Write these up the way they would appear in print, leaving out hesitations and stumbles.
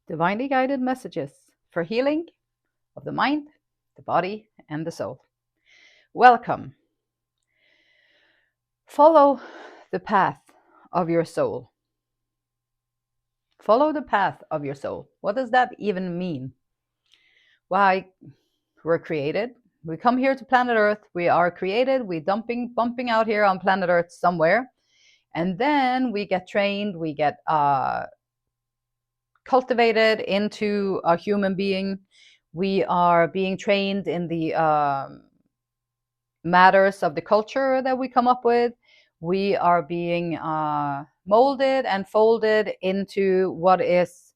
Divinely guided messages for healing of the mind, the body, and the soul. Welcome. Follow the path of your soul. Follow the path of your soul. What does that even mean? Why, we're created. We come here to planet Earth. We are created. We bumping out here on planet Earth somewhere. And then we get trained. We get cultivated into a human being. We are being trained in the matters of the culture that we come up with. We are being molded and folded into what is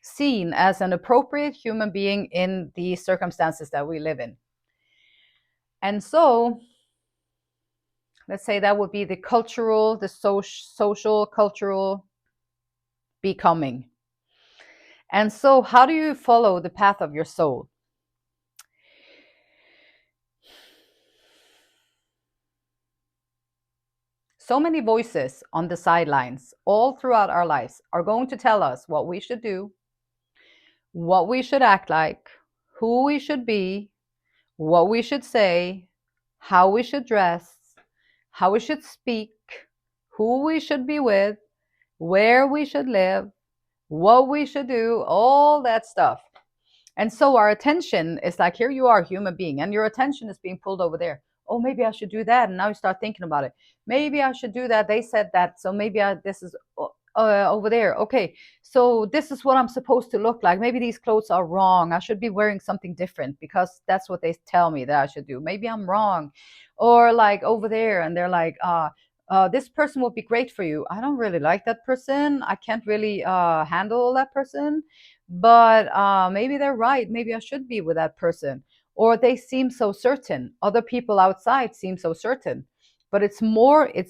seen as an appropriate human being in the circumstances that we live in. And so, let's say that would be the cultural, the social, cultural becoming. And so, how do you follow the path of your soul? So many voices on the sidelines all throughout our lives are going to tell us what we should do, what we should act like, who we should be, what we should say, how we should dress, how we should speak, who we should be with, where we should live, what we should do, all that stuff. And so our attention is like, here you are, human being, and your attention is being pulled over there. Oh, maybe I should do that. And now you start thinking about it. Maybe I should do that. They said that. So maybe this is over there. Okay. So this is what I'm supposed to look like. Maybe these clothes are wrong. I should be wearing something different because that's what they tell me that I should do. Maybe I'm wrong. Or like over there. And they're like, this person would be great for you. I don't really like that person. I can't really handle that person. But maybe they're right. Maybe I should be with that person. Or they seem so certain. Other people outside seem so certain. But it's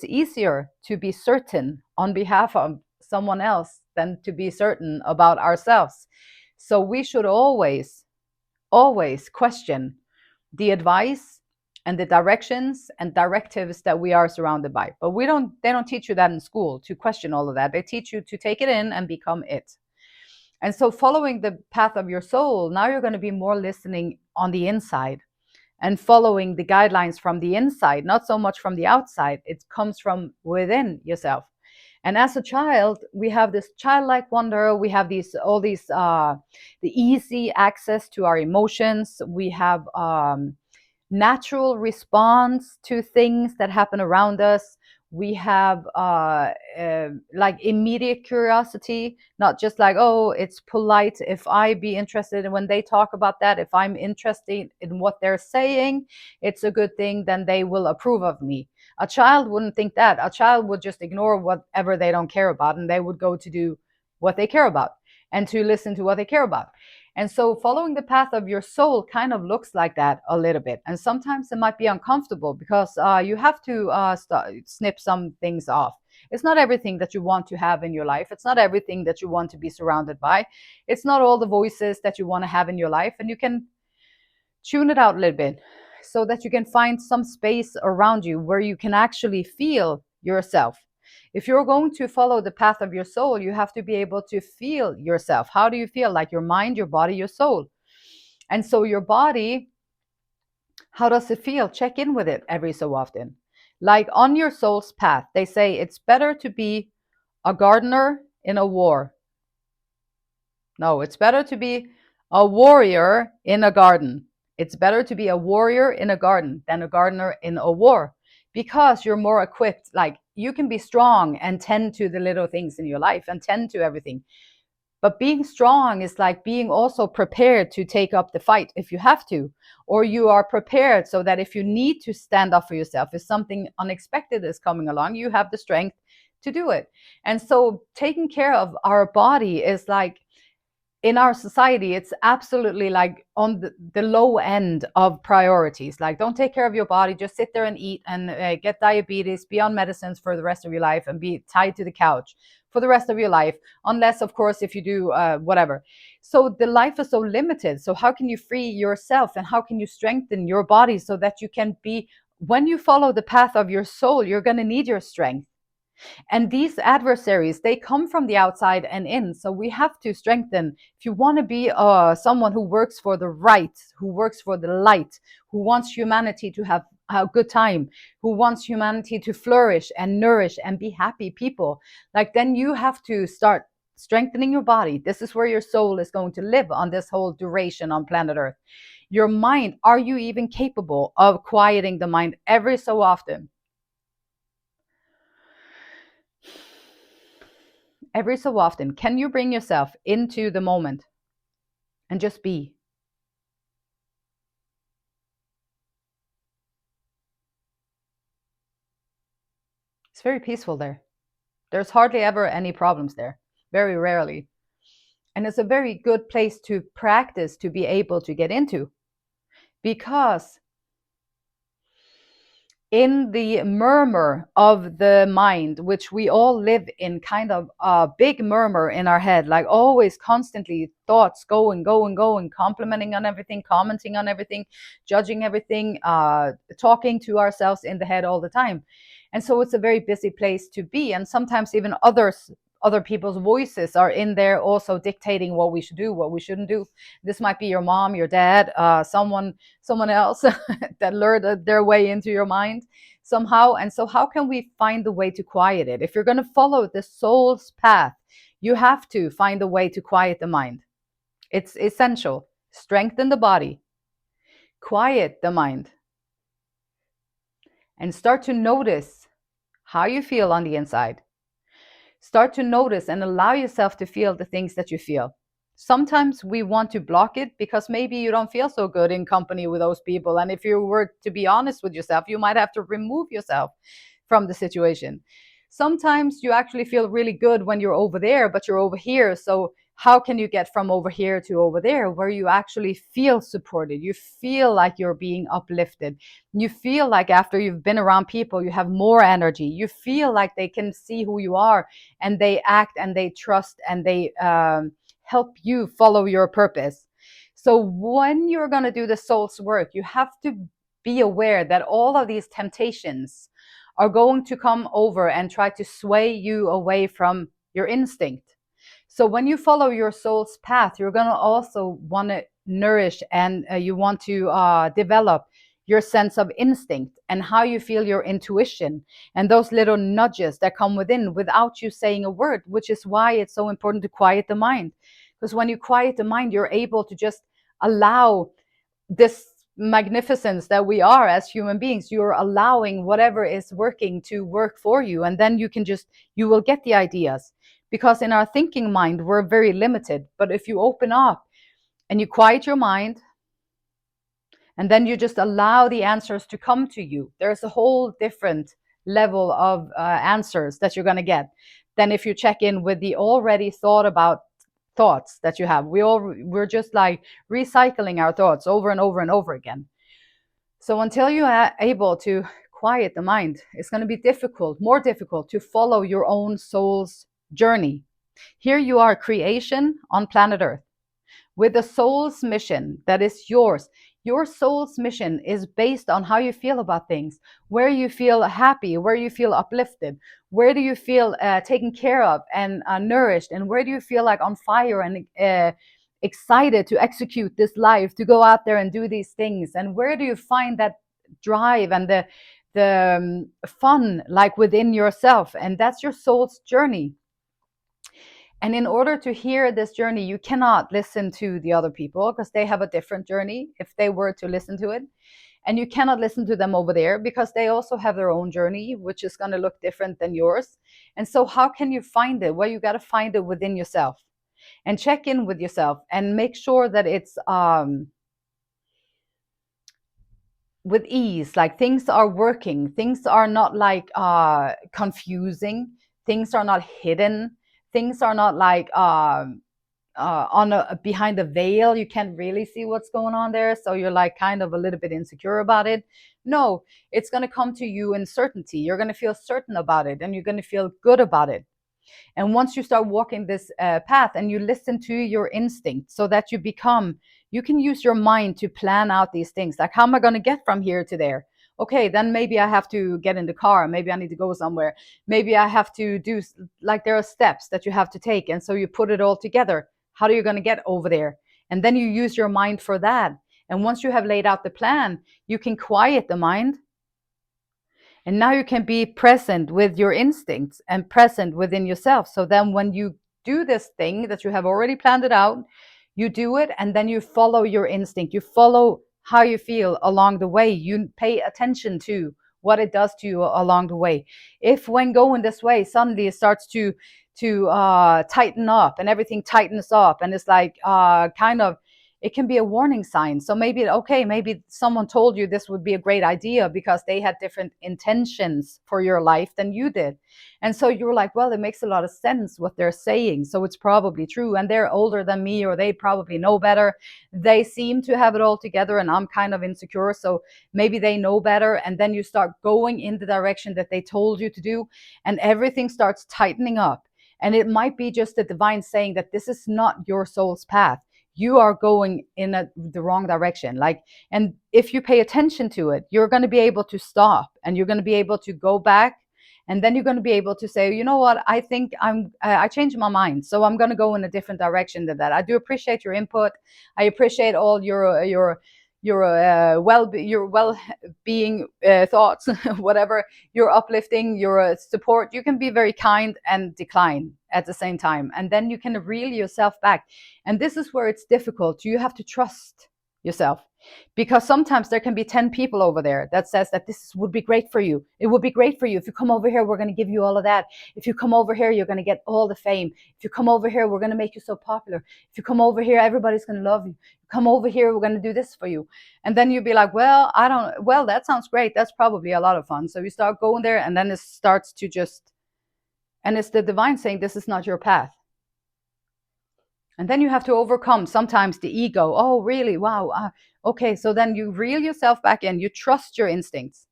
easier to be certain on behalf of someone else than to be certain about ourselves. So we should always, always question the advice and the directions and directives that we are surrounded by. But they don't teach you that in school, to question all of that. They teach you to take it in and become it. And so following the path of your soul, now you're going to be more listening on the inside and following the guidelines from the inside, not so much from the outside. It comes from within yourself. And as a child, we have this childlike wonder. We have the easy access to our emotions. We have natural response to things that happen around us. We have like immediate curiosity, not just like, oh, it's polite if I be interested in when they talk about that. If I'm interested in what they're saying, it's a good thing, then they will approve of me. A child wouldn't think that. A child would just ignore whatever they don't care about, and they would go to do what they care about and to listen to what they care about. And so following the path of your soul kind of looks like that a little bit. And sometimes it might be uncomfortable because you have to snip some things off. It's not everything that you want to have in your life. It's not everything that you want to be surrounded by. It's not all the voices that you want to have in your life. And you can tune it out a little bit so that you can find some space around you where you can actually feel yourself. If you're going to follow the path of your soul, you have to be able to feel yourself. How do you feel? Like your mind, your body, your soul. And so your body, how does it feel? Check in with it every so often. Like on your soul's path, they say it's better to be a gardener in a war. No, it's better to be a warrior in a garden. It's better to be a warrior in a garden than a gardener in a war, because you're more equipped. Like you can be strong and tend to the little things in your life and tend to everything. But being strong is like being also prepared to take up the fight if you have to, or you are prepared so that if you need to stand up for yourself, if something unexpected is coming along, you have the strength to do it. And so taking care of our body is like, in our society, it's absolutely like on the low end of priorities. Like, don't take care of your body, just sit there and eat and get diabetes, be on medicines for the rest of your life and be tied to the couch for the rest of your life, unless of course if you do whatever. So the life is so limited. So how can you free yourself and how can you strengthen your body so that you can be, when you follow the path of your soul, you're going to need your strength. And these adversaries, they come from the outside and in. So we have to strengthen. If you want to be someone who works for the right, who works for the light, who wants humanity to have a good time, who wants humanity to flourish and nourish and be happy people, like, then you have to start strengthening your body. This is where your soul is going to live on this whole duration on planet Earth. Your mind, are you even capable of quieting the mind every so often? Every so often, can you bring yourself into the moment and just be? It's very peaceful there. There's hardly ever any problems there, very rarely. And it's a very good place to practice to be able to get into, because in the murmur of the mind, which we all live in, kind of a big murmur in our head, like always constantly thoughts going, complimenting on everything, commenting on everything, judging everything, talking to ourselves in the head all the time. And so it's a very busy place to be. And sometimes even other people's voices are in there also dictating what we should do, what we shouldn't do. This might be your mom, your dad, someone else that lured their way into your mind somehow. And so how can we find the way to quiet it? If you're going to follow the soul's path, you have to find a way to quiet the mind. It's essential. Strengthen the body, quiet the mind, and start to notice how you feel on the inside. Start to notice and allow yourself to feel the things that you feel. Sometimes we want to block it because maybe you don't feel so good in company with those people. And if you were to be honest with yourself, you might have to remove yourself from the situation. Sometimes you actually feel really good when you're over there, but you're over here. So how can you get from over here to over there where you actually feel supported? You feel like you're being uplifted. You feel like after you've been around people, you have more energy. You feel like they can see who you are and they act and they trust and they help you follow your purpose. So when you're going to do the soul's work, you have to be aware that all of these temptations are going to come over and try to sway you away from your instinct. So when you follow your soul's path, you're going to also want to nourish and you want to develop your sense of instinct and how you feel your intuition and those little nudges that come within without you saying a word, which is why it's so important to quiet the mind. Because when you quiet the mind, you're able to just allow this magnificence that we are as human beings. You're allowing whatever is working to work for you, and then you will get the ideas, because in our thinking mind we're very limited. But if you open up and you quiet your mind and then you just allow the answers to come to you, there's a whole different level of answers that you're going to get than if you check in with the already thought about thoughts that you have. We're just like recycling our thoughts over and over and over again. So until you are able to quiet the mind, it's going to be difficult, more difficult, to follow your own soul's journey. Here you are, creation on planet Earth, with a soul's mission that is yours. Your soul's mission is based on how you feel about things, where you feel happy, where you feel uplifted, where do you feel taken care of and nourished, and where do you feel like on fire and excited to execute this life, to go out there and do these things, and where do you find that drive and the fun like within yourself. And that's your soul's journey. And in order to hear this journey, you cannot listen to the other people because they have a different journey if they were to listen to it. And you cannot listen to them over there because they also have their own journey, which is going to look different than yours. And so how can you find it? Well, you got to find it within yourself and check in with yourself and make sure that it's with ease, like things are working, things are not like confusing, things are not hidden, things are not like on behind a veil. You can't really see what's going on there, so you're like kind of a little bit insecure about it. No, it's going to come to you in certainty. You're going to feel certain about it and you're going to feel good about it. And once you start walking this path and you listen to your instinct, so that you can use your mind to plan out these things. Like, how am I going to get from here to there? okay, then maybe I have to get in the car, maybe I need to go somewhere, maybe I have to do, like, there are steps that you have to take, and so you put it all together. How are you going to get over there? And then you use your mind for that. And once you have laid out the plan, you can quiet the mind, and now you can be present with your instincts and present within yourself. So then when you do this thing that you have already planned it out, you do it, and then you follow your instinct. You follow how you feel along the way. You pay attention to what it does to you along the way. If when going this way, suddenly it starts to tighten up, and everything tightens up, and it's like kind of, it can be a warning sign. So maybe, okay, maybe someone told you this would be a great idea because they had different intentions for your life than you did. And so you were like, well, it makes a lot of sense what they're saying. So it's probably true. And they're older than me, or they probably know better. They seem to have it all together, and I'm kind of insecure. So maybe they know better. And then you start going in the direction that they told you to do, and everything starts tightening up. And it might be just the divine saying that this is not your soul's path. You are going in the wrong direction. Like, and if you pay attention to it, you're going to be able to stop, and you're going to be able to go back, and then you're going to be able to say, you know what, I think I changed my mind, so I'm going to go in a different direction than that. I do appreciate your input. I appreciate all your well-being thoughts, whatever, your uplifting, your support. You can be very kind and decline at the same time, and then you can reel yourself back. And this is where it's difficult. You have to trust yourself, because sometimes there can be 10 people over there that says that this would be great for you. It would be great for you. If you come over here, we're going to give you all of that. If you come over here, you're going to get all the fame. If you come over here, we're going to make you so popular. If you come over here, everybody's going to love you. Come over here, we're going to do this for you. And then you'd be like, well, that sounds great. That's probably a lot of fun. So you start going there, and then it starts to just, and it's the divine saying, this is not your path. And then you have to overcome sometimes the ego. Oh, really? Wow. Okay. So then you reel yourself back in. You trust your instincts,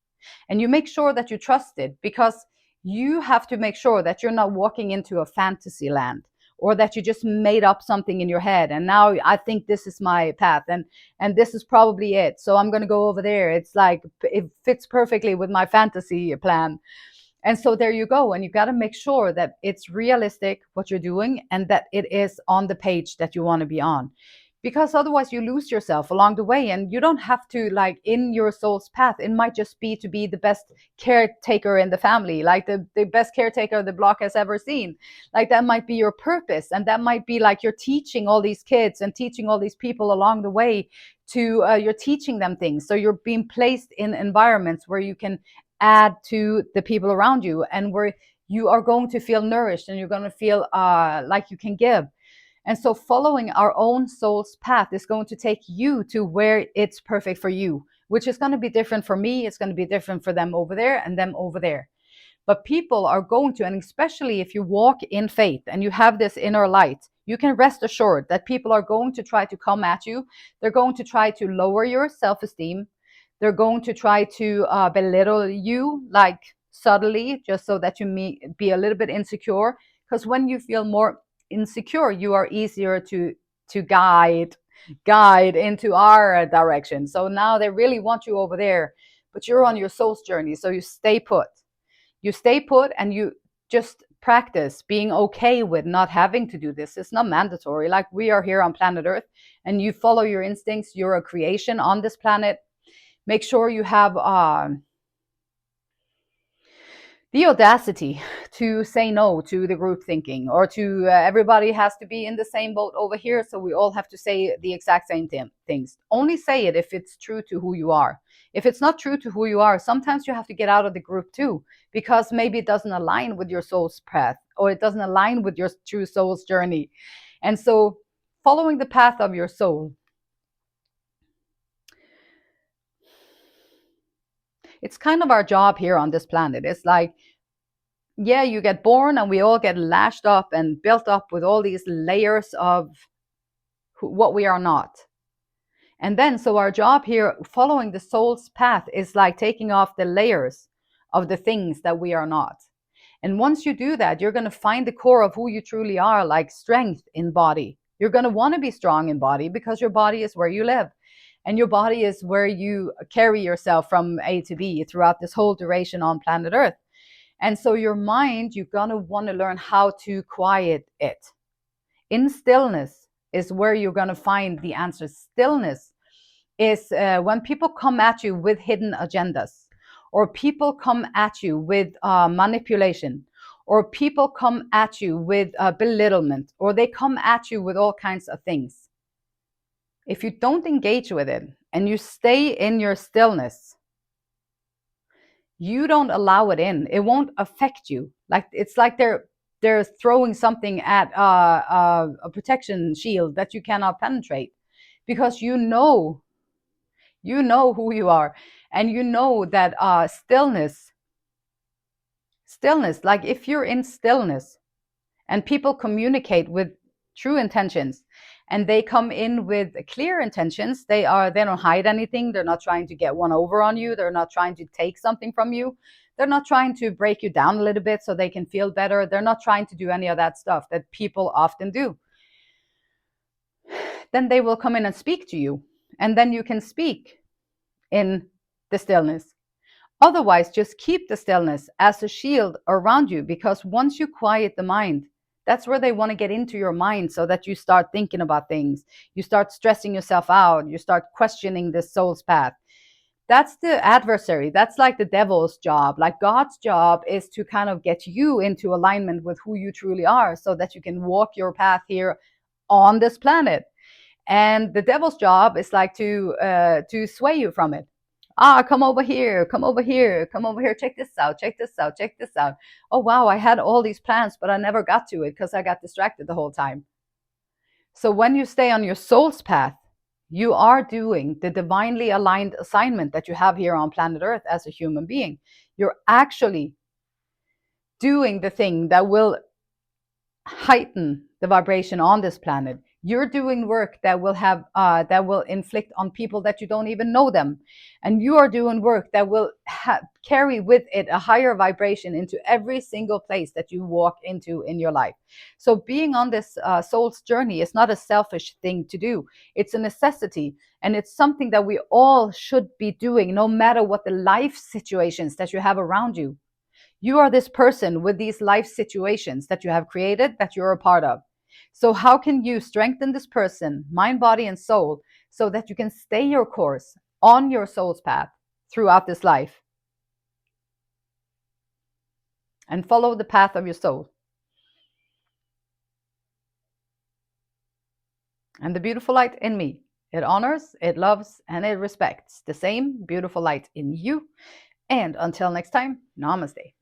and you make sure that you trust it, because you have to make sure that you're not walking into a fantasy land, or that you just made up something in your head. And now I think this is my path, and this is probably it. So I'm going to go over there. It's like, it fits perfectly with my fantasy plan. And so there you go. And you got to make sure that it's realistic what you're doing, and that it is on the page that you want to be on. Because otherwise you lose yourself along the way, and you don't have to, like, in your soul's path, it might just be to be the best caretaker in the family, like the best caretaker the block has ever seen. Like, that might be your purpose, and that might be like you're teaching all these kids and teaching all these people along the way to you're teaching them things. So you're being placed in environments where you can add to the people around you, and where you are going to feel nourished, and you're going to feel like you can give. And so following our own soul's path is going to take you to where it's perfect for you, which is going to be different for me. It's going to be different for them over there and them over there. But people are going to, and especially if you walk in faith and you have this inner light, you can rest assured that people are going to try to come at you. They're going to try to lower your self-esteem. They're going to try to belittle you, like, subtly, just so that you may be a little bit insecure. Because when you feel more insecure, you are easier to guide into our direction. So now they really want you over there, but you're on your soul's journey. So you stay put. You stay put, and you just practice being okay with not having to do this. It's not mandatory. Like, we are here on planet Earth, and you follow your instincts. You're a creation on this planet. Make sure you have the audacity to say no to the group thinking, or to everybody has to be in the same boat over here, so we all have to say the exact same things. Only say it if it's true to who you are. If it's not true to who you are, sometimes you have to get out of the group too, because maybe it doesn't align with your soul's path, or it doesn't align with your true soul's journey. And so following the path of your soul, it's kind of our job here on this planet. It's like, yeah, you get born, and we all get lashed up and built up with all these layers of what we are not. And then, so our job here, following the soul's path, is like taking off the layers of the things that we are not. And once you do that, you're going to find the core of who you truly are, like strength in body. You're going to want to be strong in body, because your body is where you live. And your body is where you carry yourself from A to B throughout this whole duration on planet Earth. And so your mind, you're going to want to learn how to quiet it. In stillness is where you're going to find the answers. Stillness is when people come at you with hidden agendas, or people come at you with manipulation, or people come at you with belittlement, or they come at you with all kinds of things. If you don't engage with it and you stay in your stillness, you don't allow it in, it won't affect you. Like it's like they're throwing something at a protection shield that you cannot penetrate, because you know who you are, and you know that stillness, like if you're in stillness and people communicate with true intentions, and they come in with clear intentions, they don't hide anything, they're not trying to get one over on you, they're not trying to take something from you, they're not trying to break you down a little bit so they can feel better, they're not trying to do any of that stuff that people often do, then they will come in and speak to you, and then you can speak in the stillness. Otherwise, just keep the stillness as a shield around you, because once you quiet the mind, that's where they want to get into your mind, so that you start thinking about things, you start stressing yourself out, you start questioning this soul's path. That's the adversary. That's like the devil's job. Like God's job is to kind of get you into alignment with who you truly are, so that you can walk your path here on this planet. And the devil's job is like to sway you from it. Come over here, come over here, come over here, check this out, check this out, check this out. Oh wow, I had all these plans, but I never got to it because I got distracted the whole time. So when you stay on your soul's path, you are doing the divinely aligned assignment that you have here on planet Earth as a human being. You're actually doing the thing that will heighten the vibration on this planet. You're doing work that will inflict on people that you don't even know them, and you are doing work that will carry with it a higher vibration into every single place that you walk into in your life. So being on this soul's journey is not a selfish thing to do. It's a necessity, and it's something that we all should be doing, no matter what the life situations that you have around you. You are this person with these life situations that you have created, that you're a part of. So how can you strengthen this person, mind, body, and soul, so that you can stay your course on your soul's path throughout this life and follow the path of your soul? And the beautiful light in me, it honors, it loves, and it respects the same beautiful light in you. And until next time, namaste.